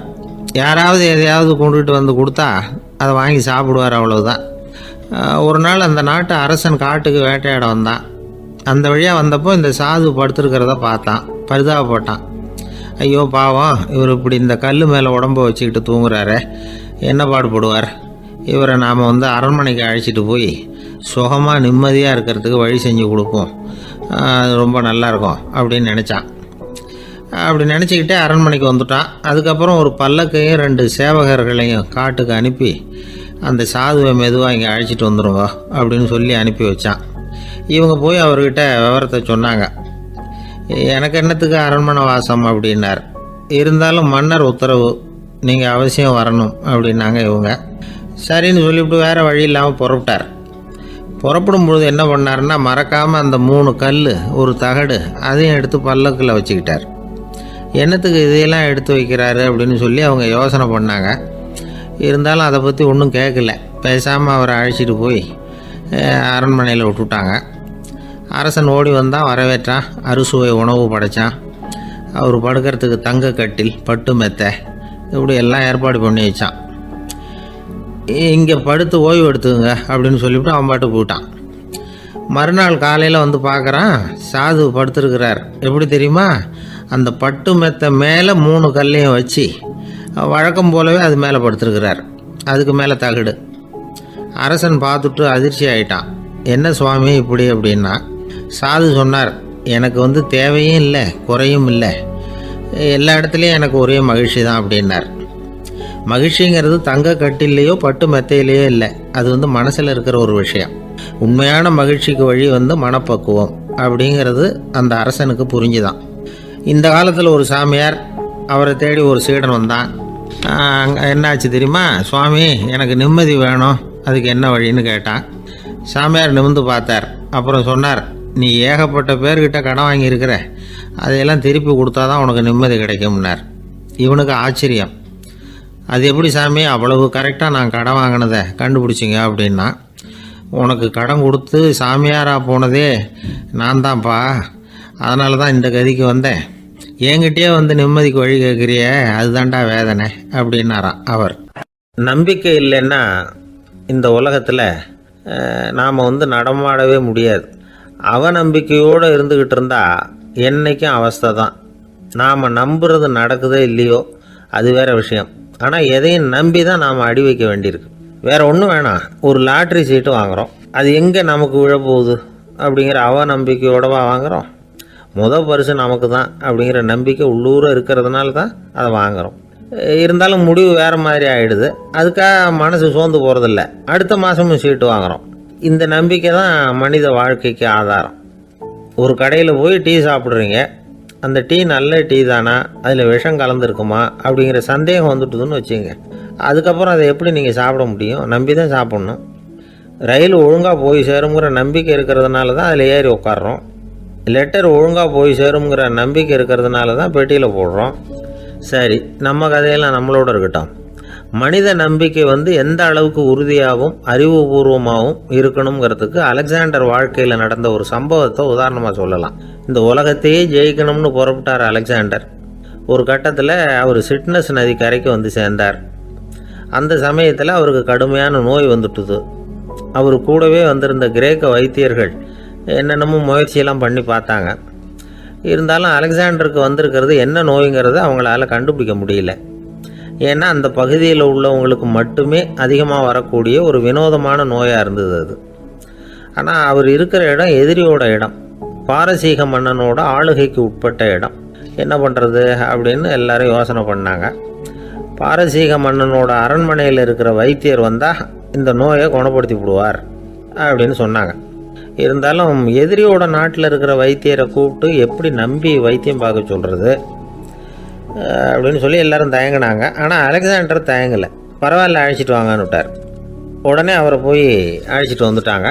யாராவது எதையாவது கொண்டுகிட்டு கொடுத்தா அதை வாங்கி சாப்பிடுவார், அவ்வளவுதான். ஒரு நாள் அந்த நாட்டு அரசன் காட்டுக்கு வேட்டையாட வந்தான். அந்த வழியாக வந்தப்போ இந்த சாது படுத்துருக்கிறத பார்த்தான், பரிதாபப்பட்டான். ஐயோ பாவம், இவர் இப்படி இந்த கல் மேலே உடம்பை வச்சுக்கிட்டு தூங்குறாரு, என்ன பாடுபடுவார், இவரை நாம் அரண்மனைக்கு அழைச்சிட்டு போய் சுகமாக நிம்மதியாக இருக்கிறதுக்கு வழி செஞ்சு கொடுப்போம், அது ரொம்ப நல்லாயிருக்கும் அப்படின்னு நினச்சான். அப்படி நினச்சிக்கிட்டே அரண்மனைக்கு வந்துட்டான். அதுக்கப்புறம் ஒரு பல்லக்கையும் 2 சேவகர்களையும் காட்டுக்கு அனுப்பி அந்த சாதுவை மெதுவாக இங்கே அழைச்சிட்டு வந்துடுங்க அப்படின்னு சொல்லி அனுப்பி வச்சான். இவங்க போய் அவர்கிட்ட விவரத்தை சொன்னாங்க. எனக்கு என்னத்துக்கு அரண்மனை வாசம் அப்படின்னார். இருந்தாலும் மன்னர் உத்தரவு, நீங்கள் அவசியம் வரணும் அப்படின்னாங்க இவங்க. சரின்னு சொல்லிவிட்டு வேறு வழி இல்லாமல் புறப்பட்டார். புறப்படும் பொழுது என்ன பண்ணாருன்னா, மறக்காமல் அந்த 3 கல் ஒரு தகடு அதையும் எடுத்து பல்லக்கில் வச்சுக்கிட்டார். என்னத்துக்கு இதையெல்லாம் எடுத்து வைக்கிறாரு அப்படின்னு சொல்லி அவங்க யோசனை பண்ணாங்க. இருந்தாலும் அதை பற்றி ஒன்றும் கேட்கல. பேசாமல் அவரை அழைச்சிட்டு போய் அரண்மனையில் விட்டுட்டாங்க. அரசன் ஓடி வந்தான், வரவேற்றான், அறுசுவை உணவு படைத்தான். அவர் படுக்கிறதுக்கு தங்க கட்டில், பட்டு மெத்தை, இப்படி எல்லாம் ஏற்பாடு பண்ணி வச்சான். இங்கே படுத்து ஓய்வு எடுத்துங்க அப்படின்னு சொல்லிவிட்டு அவன் பாட்டு போயிட்டான். மறுநாள் காலையில் பார்க்குறான், சாது படுத்துருக்கிறார். எப்படி தெரியுமா, அந்த பட்டு மெத்தை மேலே 3 கல்லையும் வச்சு வழக்கம் போலவே அது மேலே படுத்துருக்கிறார். அதுக்கு மேலே தகடு. அரசன் பார்த்துட்டு அதிர்ச்சி ஆகிட்டான். என்ன சுவாமி இப்படி அப்படின்னா, சாது சொன்னார், எனக்கு தேவையும் இல்லை குறையும் இல்லை, எல்லா இடத்துலையும் எனக்கு ஒரே மகிழ்ச்சி தான் அப்படின்னார். மகிழ்ச்சிங்கிறது தங்க கட்டிலேயோ பட்டு மெத்தையிலேயோ இல்லை, அது மனசில் இருக்கிற ஒரு விஷயம். உண்மையான மகிழ்ச்சிக்கு வழி மனப்பக்குவம் அப்படிங்கிறது அந்த அரசனுக்கு புரிஞ்சுதான். இந்த காலத்தில் ஒரு சாமியார், அவரை தேடி ஒரு சீடன் வந்தான். என்னாச்சு தெரியுமா, சுவாமி எனக்கு நிம்மதி வேணும், அதுக்கு என்ன வழின்னு கேட்டான். சாமியார் நிமிர்ந்து பார்த்தார். அப்புறம் சொன்னார், நீ ஏகப்பட்ட பேர்கிட்ட கடன் வாங்கியிருக்கிற, அதையெல்லாம் திருப்பி கொடுத்தா தான் உனக்கு நிம்மதி கிடைக்கும்னார். இவனுக்கு ஆச்சரியம். அது எப்படி சாமி, அவ்வளவு கரெக்டாக நான் கடன் வாங்கினதை கண்டுபிடிச்சிங்க அப்படின்னா, உனக்கு கடன் கொடுத்து சாமியாராக போனதே நான் தான்ப்பா, அதனால தான் இந்த கதிக்கு வந்தேன். என்கிட்டயே நிம்மதிக்கு வழி கேட்குறிய, அதுதான்டா வேதனை அப்படின்னாராம் அவர். நம்பிக்கை இல்லைன்னா இந்த உலகத்தில் நாம் நடமாடவே முடியாது. அவநம்பிக்கையோடு இருந்துக்கிட்டு இருந்தால் என்றைக்கும் அவஸ்தை தான். நாம் நம்புறது நடக்குதோ இல்லையோ அது வேறு விஷயம். ஆனால் எதையும் நம்பி தான் நாம் அடி வைக்க வேண்டியிருக்கு. வேறு ஒன்றும் வேணாம், ஒரு லாட்ரி சீட்டு வாங்குகிறோம், அது எங்கே நமக்கு விழப்போகுது அப்படிங்கிற அவநம்பிக்கையோடவா வாங்குகிறோம். பரிசு நமக்கு தான் அப்படிங்கிற நம்பிக்கை உள்ளூர இருக்கிறதுனால தான் அதை வாங்குகிறோம். இருந்தாலும் முடிவு வேறு மாதிரி ஆகிடுது. அதுக்காக மனசு சோர்ந்து போகிறதில்ல. அடுத்த மாதமும் சீட்டு வாங்குகிறோம். இந்த நம்பிக்கை தான் மனித வாழ்க்கைக்கு ஆதாரம். ஒரு கடையில் போய் டீ சாப்பிட்றீங்க. அந்த டீ நல்ல டீ தானா, அதில் விஷம் கலந்துருக்குமா அப்படிங்கிற சந்தேகம் வந்துட்டுதுன்னு வச்சுங்க. அதுக்கப்புறம் அதை எப்படி நீங்கள் சாப்பிட முடியும்? நம்பி தான் சாப்பிட்ணும். ரயில் ஒழுங்காக போய் சேருங்கிற நம்பிக்கை இருக்கிறதுனால தான் அதில் ஏறி உட்காடுறோம். லெட்டர் ஒழுங்காக போய் சேருங்கிற நம்பிக்கை இருக்கிறதுனால தான் பெட்டியில் போடுறோம். சரி, நம்ம கதையெல்லாம் நம்மளோட இருக்கட்டும். மனித நம்பிக்கை எந்த அளவுக்கு உறுதியாகவும் அறிவுபூர்வமாகவும் இருக்கணுங்கிறதுக்கு அலெக்சாண்டர் வாழ்க்கையில் நடந்த ஒரு சம்பவத்தை உதாரணமாக சொல்லலாம். இந்த உலகத்தையே ஜெயிக்கணும்னு புறப்பட்டார் அலெக்சாண்டர். ஒரு கட்டத்தில் அவர் சிட்னஸ் நதி கரைக்கு சேர்ந்தார். அந்த சமயத்தில் அவருக்கு கடுமையான நோய் வந்துட்டுது. அவர் கூடவே வந்திருந்த கிரேக்க வைத்தியர்கள் என்னென்னமோ முயற்சியெல்லாம் பண்ணி பார்த்தாங்க. இருந்தாலும் அலெக்சாண்டருக்கு வந்திருக்கிறது என்ன நோய்ங்கிறத அவங்களால கண்டுபிடிக்க முடியல. ஏன்னா அந்த பகுதியில் உள்ளவங்களுக்கு மட்டுமே அதிகமாக வரக்கூடிய ஒரு வினோதமான நோயாக இருந்தது அது. ஆனால் அவர் இருக்கிற இடம் எதிரியோட இடம், பாரசீக மன்னனோட ஆளுகைக்கு உட்பட்ட இடம். என்ன பண்ணுறது அப்படின்னு எல்லாரும் யோசனை பண்ணாங்க. பாரசீக மன்னனோட அரண்மனையில் இருக்கிற வைத்தியர் வந்தால் இந்த நோயை குணப்படுத்தி விடுவார் அப்படின்னு சொன்னாங்க. இருந்தாலும் எதிரியோட நாட்டில் இருக்கிற வைத்தியரை கூப்பிட்டு எப்படி நம்பி வைத்தியம் பார்க்க சொல்கிறது அப்படின்னு சொல்லி எல்லாரும் தயங்கினாங்க. ஆனால் அலெக்சாண்டர் தயங்கலை. பரவாயில்ல, அழைச்சிட்டு வாங்கன்னு விட்டார். உடனே அவரை போய் அழைச்சிட்டு வந்துட்டாங்க.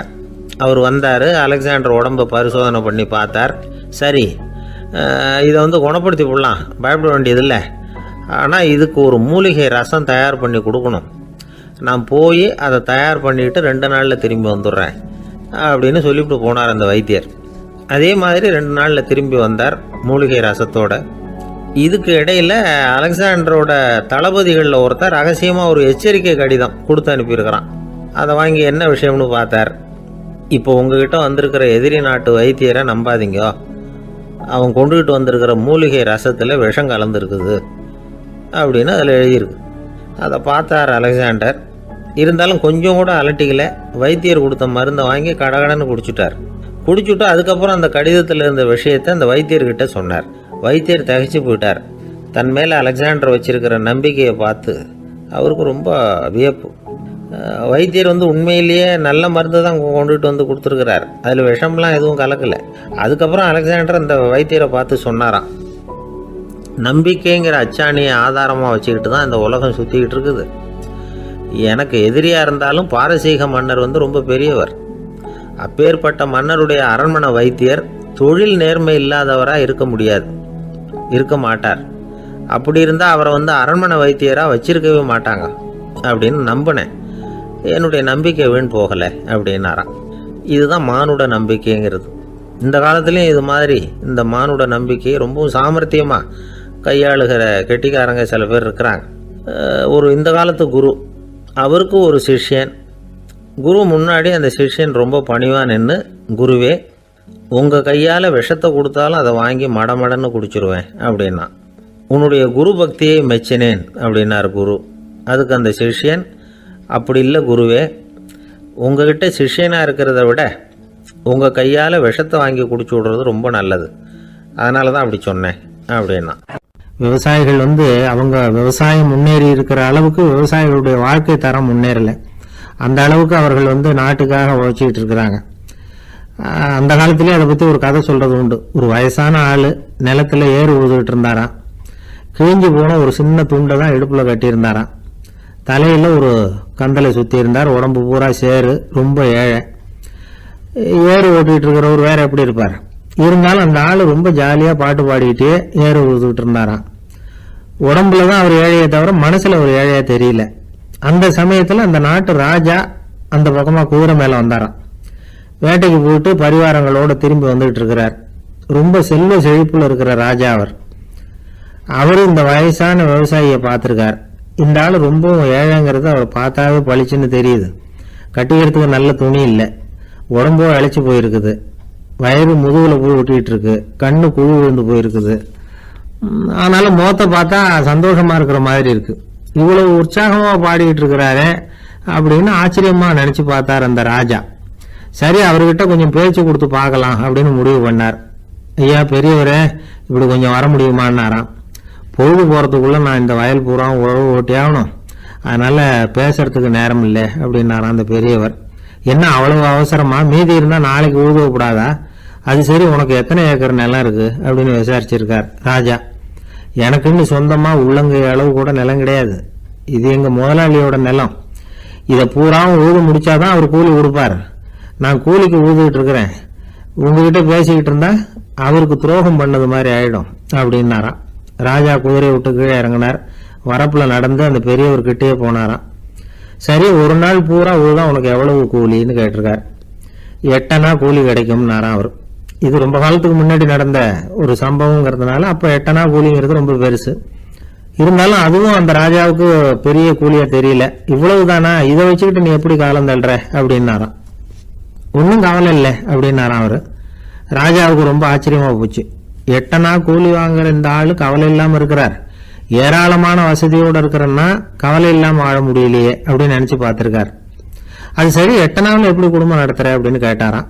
அவர் வந்தார். அலெக்சாண்டர் உடம்பை பரிசோதனை பண்ணி பார்த்தார். சரி, இதை குணப்படுத்தி விடலாம், பயப்பட வேண்டியதில்லை. ஆனால் இதுக்கு ஒரு மூலிகை ரசம் தயார் பண்ணி கொடுக்கணும். நான் போய் அதை தயார் பண்ணிவிட்டு 2 நாளில் திரும்பி வந்துடுறேன் அப்படின்னு சொல்லிவிட்டு போனார் அந்த வைத்தியர். அதே மாதிரி 2 நாளில் திரும்பி வந்தார் மூலிகை ரசத்தோட. இதுக்கு இடையில் அலெக்சாண்டரோட தளபதிகளில் ஒருத்தர் ரகசியமாக ஒரு எச்சரிக்கை கடிதம் கொடுத்து அனுப்பியிருக்கிறான். அதை வாங்கி என்ன விஷயம்னு பார்த்தார். இப்போ உங்ககிட்ட வந்திருக்கிற எதிரி நாட்டு வைத்தியரை நம்பாதீங்க. அவன் கொண்டுகிட்டு வந்திருக்கிற மூலிகை ரசத்தில் விஷம் கலந்துருக்குது அப்படின்னு அதில் எழுதியிருக்கு. அதை பார்த்தார் அலெக்சாண்டர். இருந்தாலும் கொஞ்சம் கூட அலட்டிக்கல. வைத்தியர் கொடுத்த மருந்தை வாங்கி கடகடன்னு குடிச்சுட்டு அதுக்கப்புறம் அந்த கடிதத்தில் இருந்த விஷயத்தை அந்த வைத்தியர்கிட்ட சொன்னார். வைத்தியர் திகைச்சு போயிட்டார். தன் மேலே அலெக்சாண்டர் வச்சிருக்கிற நம்பிக்கையை பார்த்து அவருக்கு ரொம்ப வியப்பு. வைத்தியர் உண்மையிலேயே நல்ல மருந்து தான் கொண்டுகிட்டு கொடுத்துருக்கிறார். அதில் விஷம்லாம் எதுவும் கலக்கலை. அதுக்கப்புறம் அலெக்சாண்டர் அந்த வைத்தியரை பார்த்து சொன்னாராம், நம்பிக்கைங்கிற அச்சாணியை ஆதாரமாக வச்சுக்கிட்டு தான் இந்த உலகம் சுற்றிக்கிட்டு இருக்குது. எனக்கு எதிரியாக இருந்தாலும் பாரசீக மன்னர் ரொம்ப பெரியவர். அப்பேற்பட்ட மன்னருடைய அரண்மனை வைத்தியர் தொழில் நேர்மை இல்லாதவராக இருக்க மாட்டார். அப்படி இருந்தால் அவரை அரண்மனை வைத்தியராக வச்சிருக்கவே மாட்டாங்க அப்படின்னு நம்பினேன். என்னுடைய நம்பிக்கை வீண் போகலை அப்படின்னாராம். இதுதான் மானுட நம்பிக்கைங்கிறது. இந்த காலத்துலேயும் இது மாதிரி இந்த மானுட நம்பிக்கையை ரொம்பவும் சாமர்த்தியமாக கையாளுகிற கெட்டிக்காரங்க சில பேர் இருக்கிறாங்க. இந்த காலத்து குரு, அவருக்கு ஒரு சிஷ்யன். குரு முன்னாடி அந்த சிஷ்யன் ரொம்ப பணிவாக நின்று, குருவே, உங்கள் கையால் விஷத்தை கொடுத்தாலும் அதை வாங்கி மடமடன்னு குடிச்சிருவேன் அப்படின்னா. உன்னுடைய குரு பக்தியை மெச்சினேன் அப்படின்னார் குரு. அதுக்கு அந்த சிஷ்யன், அப்படி இல்லை குருவே, உங்ககிட்ட சிஷ்யனாக இருக்கிறத விட உங்கள் கையால் விஷத்தை வாங்கி குடிச்சு விடுறது ரொம்ப நல்லது, அதனால தான் அப்படி சொன்னேன் அப்படின்னா. விவசாயிகள் அவங்க விவசாயம் முன்னேறி இருக்கிற அளவுக்கு விவசாயிகளுடைய வாழ்க்கை தரம் முன்னேறலை. அந்த அளவுக்கு அவர்கள் நாட்டுக்காக உழைச்சிக்கிட்டு இருக்கிறாங்க. அந்த காலத்திலே அதை பற்றி ஒரு கதை சொல்கிறது உண்டு. ஒரு வயசான ஆள் நிலத்தில் ஏறு ஊதுகிட்டு இருந்தாராம். கிழிஞ்சு போன ஒரு சின்ன துண்டை தான் இடுப்பில் கட்டியிருந்தாராம். தலையில் ஒரு கந்தலை சுற்றி இருந்தார். உடம்பு பூரா சேரு, ரொம்ப ஏழை. ஏறு ஓட்டிகிட்டு இருக்கிறவர் வேறு எப்படி இருப்பார்? இருந்தாலும் அந்த ஆள் ரொம்ப ஜாலியாக பாட்டு பாடிக்கிட்டே ஏறு ஊதுகிட்டு இருந்தாராம். உடம்புல தான் அவர் ஏழையை தவிர மனசில் ஒரு ஏழையாக தெரியல. அந்த சமயத்தில் அந்த நாட்டு ராஜா அந்த பக்கமாக குதிரை மேலே வந்தாராம். வேட்டைக்கு போயிட்டு பரிவாரங்களோடு திரும்பி வந்துகிட்டு இருக்கிறார். ரொம்ப செல்வ செழிப்பில் இருக்கிற ராஜா அவர் இந்த வயசான விவசாயியை பார்த்துருக்கார். இந்த ஆள் ரொம்பவும் ஏழைங்கிறது அவர் பார்த்தாவே பளிச்சுன்னு தெரியுது. கட்டிக்கிறதுக்கு நல்ல துணி இல்லை, உடம்போ இழைச்சி போயிருக்குது, வயிறு முதுகில் போய் ஒட்டிகிட்டு இருக்கு, கண்ணு குழு விழுந்து போயிருக்குது. ஆனாலும் முகத்தை பார்த்தா சந்தோஷமாக இருக்கிற மாதிரி இருக்கு. இவ்வளவு உற்சாகமாக பாடிக்கிட்டு இருக்கிறாரே அப்படின்னு ஆச்சரியமாக நினச்சி பார்த்தார் அந்த ராஜா. சரி, அவர்கிட்ட கொஞ்சம் பேச்சு கொடுத்து பார்க்கலாம் அப்படின்னு முடிவு பண்ணார். ஐயா பெரியவரே, இப்படி கொஞ்சம் வர முடியுமான்னாராம். பொழுது போகிறதுக்குள்ளே நான் இந்த வயல் பூரா உழவு ஓட்டி ஆகணும், அதனால் பேசுறதுக்கு நேரம் இல்லை அப்படின்னாராம் அந்த பெரியவர். என்ன அவ்வளவு அவசரமா? மீதி இருந்தால் நாளைக்கு உழுதப்படாதா? அது சரி, உனக்கு எத்தனை ஏக்கர் நிலம் இருக்குது அப்படின்னு விசாரிச்சிருக்கார் ராஜா. எனக்குன்னு சொந்தமாக உள்ளங்கை அளவு கூட நிலம் கிடையாது. இது எங்கள் முதலாளியோட நிலம். இதை பூராவும் உழுது முடிச்சாதான் அவர் கூலி கொடுப்பார். நான் கூலிக்கு உழுதுகிட்டு இருக்கிறேன். உங்ககிட்ட பேசிக்கிட்டு இருந்தா அவருக்கு துரோகம் பண்ணது மாதிரி ஆயிடும் அப்படின்னாராம். ராஜா குதிரை விட்டு கீழே இறங்கினார். வரப்புல நடந்து அந்த பெரியவர்கிட்டே போனாராம். சரி, ஒரு நாள் பூரா உழுதான் உனக்கு எவ்வளவு கூலின்னு கேட்டிருக்கார். 8 அணா கூலி கிடைக்கும்னாராம் அவர். இது ரொம்ப காலத்துக்கு முன்னாடி நடந்த ஒரு சம்பவங்கிறதுனால அப்போ 8 அணா கூலிங்கிறது ரொம்ப பெருசு. இருந்தாலும் அதுவும் அந்த ராஜாவுக்கு பெரிய கூலியா தெரியல. இவ்வளவுதானா, இதை வச்சுக்கிட்டு நீ எப்படி காலம் தள்ளுற அப்படின்னாராம். ஒன்றும் கவலை இல்லை அப்படின்னாராம் அவரு. ராஜாவுக்கு ரொம்ப ஆச்சரியமா போச்சு. 8 அணா கூலி வாங்குற இந்த ஆளு கவலை இல்லாம இருக்கிறார், ஏராளமான வசதியோடு இருக்கிறன்னா கவலை இல்லாம வாழ முடியலையே அப்படின்னு நினைச்சு பார்த்திருக்கார். அது சரி, 8 அணாவில் எப்படி குடும்பம் நடத்துற அப்படின்னு கேட்டாராம்.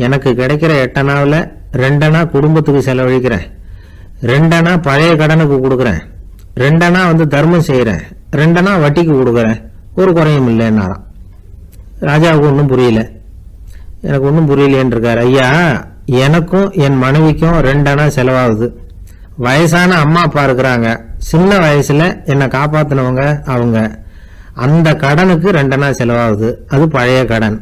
எனக்கு கிடைக்கிற 8 அணாவில் 2 அணா குடும்பத்துக்கு செலவழிக்கிறேன், 2 அணா பழைய கடனுக்கு கொடுக்குறேன், 2 அணா தர்மம் செய்யறேன், 2 அணா வட்டிக்கு கொடுக்குறேன், ஒரு குறையும் இல்லைன்னாராம். ராஜாவுக்கு ஒன்றும் புரியல. எனக்கு ஒன்றும் புரியலேன்னு இருக்காரு. ஐயா, எனக்கும் என் மனைவிக்கும் 2 அணா செலவாகுது. வயசான அம்மா அப்பா இருக்கிறாங்க, சின்ன வயசுல என்னை காப்பாத்தினவங்க அவங்க. அந்த கடனுக்கு 2 அணா செலவாகுது, அது பழைய கடன்.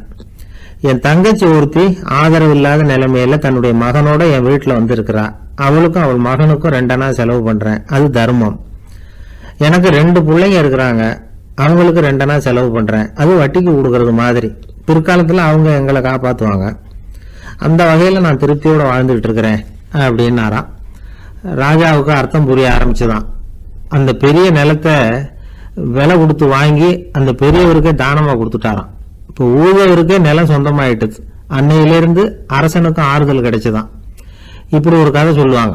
என் தங்கச்சி ஒருத்தி ஆதரவு இல்லாத நிலைமையில தன்னுடைய மகனோட என் வீட்டுல இருக்கிறா. அவளுக்கும் அவள் மகனுக்கும் 2 அணா செலவு பண்றேன், அது தர்மம். எனக்கு 2 பிள்ளைங்க இருக்கிறாங்க, அவங்களுக்கு 2 அணா செலவு பண்றேன், அது வட்டிக்கு கொடுக்கறது மாதிரி. பிற்காலத்துல அவங்க எங்களை காப்பாத்துவாங்க. அந்த வகையில நான் திருப்தியோட வாழ்ந்துகிட்டு இருக்கிறேன் அப்படின்னாராம். ராஜாவுக்கு அர்த்தம் புரிய ஆரம்பிச்சுதான். அந்த பெரிய நிலத்தை விலை கொடுத்து வாங்கி அந்த பெரியவருக்கே தானமா கொடுத்துட்டாராம். இப்போ ஊழவருக்கே நிலம் சொந்தமாயிட்டுது. அன்னையிலிருந்து அரசனுக்கும் ஆறுதல் கிடைச்சுதான். இப்படி ஒரு கதை சொல்லுவாங்க.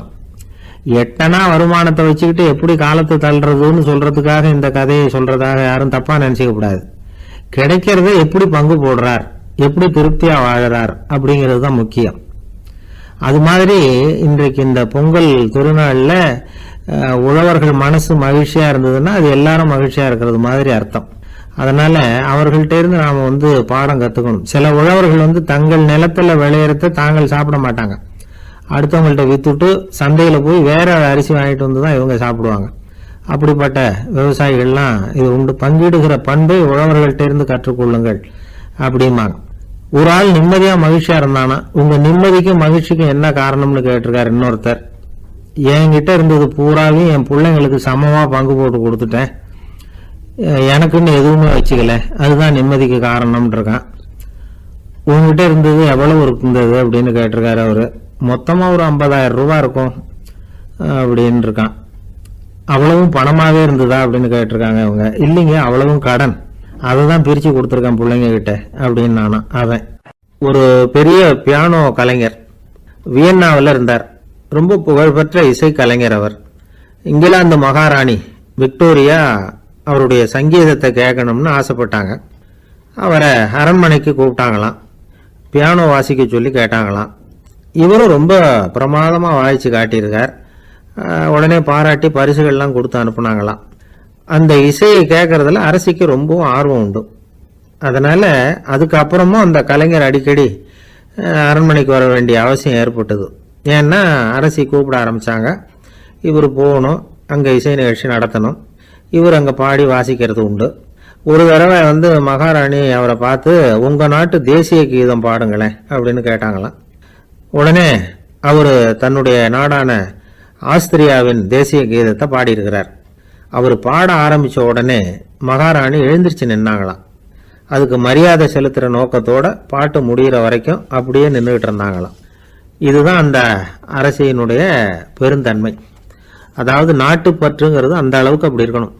8 அணா வருமானத்தை வச்சுக்கிட்டு எப்படி காலத்தை தள்ளுறதுன்னு சொல்றதுக்காக இந்த கதையை சொல்றதாக யாரும் தப்பா நினைச்சுக்க கூடாது. கிடைக்கிறத எப்படி பங்கு போடுறார், எப்படி திருப்தியா வாழறார் அப்படிங்கிறது தான் முக்கியம். அது மாதிரி இன்றைக்கு இந்த பொங்கல் திருநாள்ல உழவர்கள் மனசு மகிழ்ச்சியா இருந்ததுன்னா அது எல்லாரும் மகிழ்ச்சியா இருக்கிறது மாதிரி அர்த்தம். அதனால அவர்கள்ட்ட இருந்து நாம பாடம் கத்துக்கணும். சில உழவர்கள் தங்கள் நிலத்துல விளையறத தாங்கள் சாப்பிட மாட்டாங்க, அடுத்தவங்கள்ட்ட வித்துட்டு சந்தையில போய் வேற அரிசி வாங்கிட்டு வந்துதான் இவங்க சாப்பிடுவாங்க. அப்படிப்பட்ட விவசாயிகள்லாம் இது உண்டு. பங்கிடுகிற பண்பை உழவர்கள்ட்ட இருந்து கற்றுக்கொள்ளுங்கள் அப்படிம்பாங்க. ஒரு ஆள் நிம்மதியா மகிழ்ச்சியா இருந்தானா, உங்க நிம்மதிக்கும் மகிழ்ச்சிக்கும் என்ன காரணம்னு கேட்டிருக்காரு இன்னொருத்தர். என்கிட்ட இருந்தது பூராவையும் என் பிள்ளைங்களுக்கு சமமா பங்கு போட்டு கொடுத்துட்டேன், எனக்குன்னு எதுவுமே வச்சுக்கல, அதுதான் நிம்மதிக்கு காரணம்னு இருக்கான். உங்ககிட்ட இருந்தது எவ்வளவு இருந்தது அப்படின்னு கேட்டிருக்காரு அவரு. மொத்தமா ஒரு 50,000 ரூபாய் இருக்கும் அப்படின்னு இருக்கான். அவ்வளவும் பணமாவே இருந்ததா அப்படின்னு கேட்டிருக்காங்க அவங்க. இல்லைங்க, அவ்வளவும் கடன், அதை தான் பிரிச்சு கொடுத்துருக்கேன் பிள்ளைங்க கிட்ட அப்படின்னு நானா. அவன் ஒரு பெரிய பியானோ கலைஞர், வியன்னாவில் இருந்தார். ரொம்ப புகழ்பெற்ற இசை கலைஞர் அவர். இங்கிலாந்து மகாராணி விக்டோரியா அவருடைய சங்கீதத்தை கேட்கணும்னு ஆசைப்பட்டாங்க. அவரை அரண்மனைக்கு கூப்பிட்டாங்களாம், பியானோ வாசிக்க சொல்லி கேட்டாங்களாம். இவரும் ரொம்ப பிரமாதமாக வாய்ச்சி காட்டியிருக்கார். உடனே பாராட்டி பரிசுகள்லாம் கொடுத்து அனுப்புனாங்களாம். அந்த இசையை கேட்கறதுல அரசிக்கு ரொம்பவும் ஆர்வம் உண்டு. அதனால அதுக்கப்புறமும் அந்த கலைஞர் அடிக்கடி அரண்மனைக்கு வர வேண்டிய அவசியம் ஏற்பட்டது. ஏன்னா அரசி கூப்பிட ஆரம்பிச்சாங்க. இவர் போகணும், அங்கே இசை நிகழ்ச்சி நடத்தணும், இவர் அங்கே பாடி வாசிக்கிறது உண்டு. ஒரு தடவை மகாராணி அவரை பார்த்து, உங்க நாட்டு தேசிய கீதம் பாடுங்களேன் அப்படின்னு கேட்டாங்களாம். உடனே அவர் தன்னுடைய நாடான ஆஸ்திரியாவின் தேசிய கீதத்தை பாடியிருக்கிறார். அவர் பாட ஆரம்பிச்ச உடனே மகாராணி எழுந்திருச்சு நின்னாங்களாம். அதுக்கு மரியாதை செலுத்துற நோக்கத்தோட பாட்டு முடிகிற வரைக்கும் அப்படியே நின்றுகிட்டு இருந்தாங்களாம். இதுதான் அந்த அரசியினுடைய பெருந்தன்மை. அதாவது நாட்டுப்பற்றுங்கிறது அந்த அளவுக்கு அப்படி இருக்கணும்.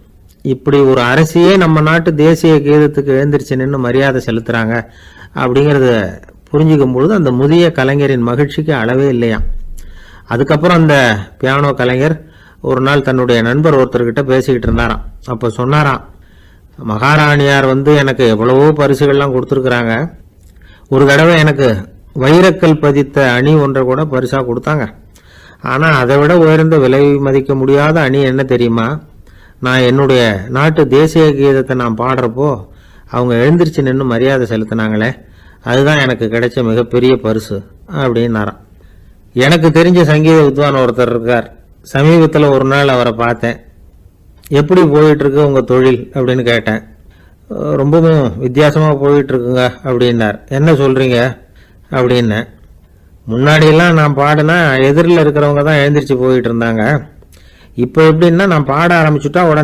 இப்படி ஒரு அரசியே நம்ம நாட்டு தேசிய கீதத்துக்கு எழுந்திருச்சு நின்று மரியாதை செலுத்துறாங்க அப்படிங்கிறத புரிஞ்சுக்கும் பொழுது அந்த முதிய கலைஞரின் மகிழ்ச்சிக்கு அளவே இல்லையா. அதுக்கப்புறம் அந்த பியானோ கலைஞர் ஒரு நாள் தன்னுடைய நண்பர் ஒருத்தர்கிட்ட பேசிக்கிட்டு இருந்தாராம். அப்போ சொன்னாராம், மகாராணியார் எனக்கு எவ்வளவோ பரிசுகள்லாம் கொடுத்துருக்குறாங்க, ஒரு தடவை எனக்கு வைரக்கல் பதித்த அணி ஒன்றை கூட பரிசாக கொடுத்தாங்க. ஆனால் அதை விட உயர்ந்த விலை மதிக்க முடியாத அணி என்ன தெரியுமா? நான் என்னுடைய நாட்டு தேசிய கீதத்தை நான் பாடுறப்போ அவங்க எழுந்திரிச்சு நின்று மரியாதை செலுத்தினாங்களே, அதுதான் எனக்கு கிடைச்ச மிகப்பெரிய பரிசு அப்படின்னாராம். எனக்கு தெரிஞ்ச சங்கீத வித்வான் ஒருத்தர் இருக்கார். சமீபத்தில் ஒரு நாள் அவரை பார்த்தேன். எப்படி போயிட்டுருக்கு உங்கள் தொழில் அப்படின்னு கேட்டேன். ரொம்பவும் வித்தியாசமாக போயிட்டுருக்குங்க அப்படின்னார். என்ன சொல்கிறீங்க அப்படின்னேன். முன்னாடியெல்லாம் நான் பாடினா எதிரில் இருக்கிறவங்க தான் எழுந்திரிச்சு போயிட்டு இருந்தாங்க. இப்போ எப்படின்னா நான் பாட ஆரம்பிச்சுட்டா உடனே